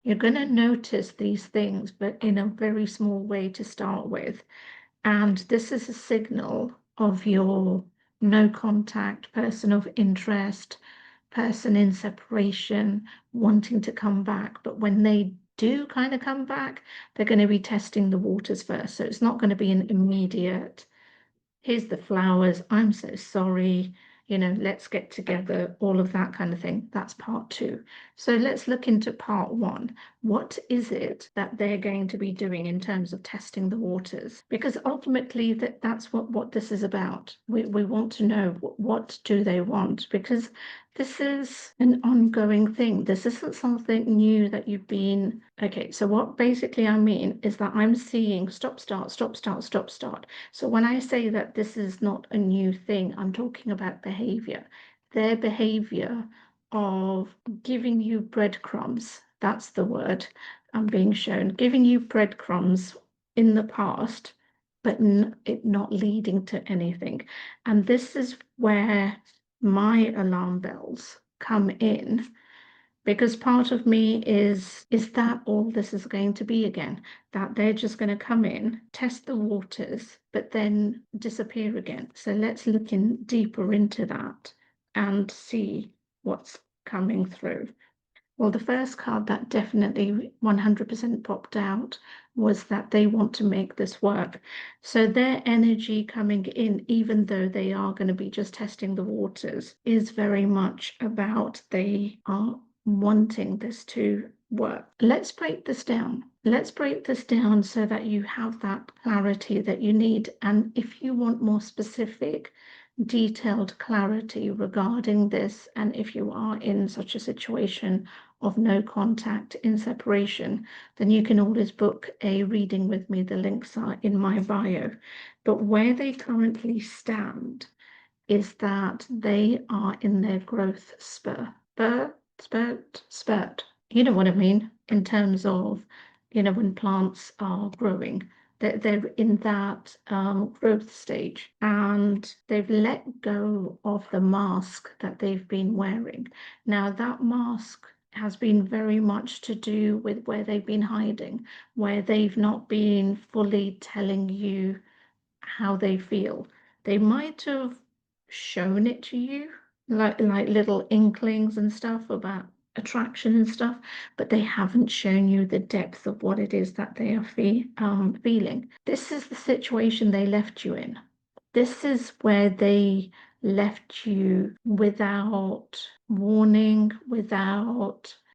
You're going to notice these things, but in a very small way to start with. And this is a signal of your no contact, person of interest, person in separation, wanting to come back. But when they do kind of come back, they're going to be testing the waters first. So it's not going to be an immediate, here's the flowers, I'm so sorry, let's get together, all of that kind of thing. That's part two. So let's look into part one. What is it that they're going to be doing in terms of testing the waters? Because ultimately that's what this is about. We want to know what do they want, because this is an ongoing thing. This isn't something new that you've been. Okay, so what basically I mean is that I'm seeing stop, start, stop, start, stop, start. So when I say that this is not a new thing, I'm talking about behavior. Their behavior of giving you breadcrumbs, that's the word I'm being shown, giving you breadcrumbs in the past, but it not leading to anything. And this is where my alarm bells come in, because part of me is that all this is going to be again? That they're just going to come in, test the waters, but then disappear again. So let's look deeper into that and see what's coming through. Well, the first card that definitely 100% popped out was that they want to make this work. So their energy coming in, even though they are going to be just testing the waters, is very much about they are wanting this to work. Let's break this down. Let's break this down so that you have that clarity that you need. And if you want more specific, detailed clarity regarding this, and if you are in such a situation of no contact in separation, then you can always book a reading with me. The links are in my bio. But where they currently stand is that they are in their growth spurt. You know what I mean? In terms of, when plants are growing, they're in that growth stage, and they've let go of the mask that they've been wearing. Now, that mask has been very much to do with where they've been hiding, where they've not been fully telling you how they feel. They might have shown it to you, like little inklings and stuff about attraction and stuff, but they haven't shown you the depth of what it is that they are feeling. This is the situation they left you in. This is where they left you without warning, without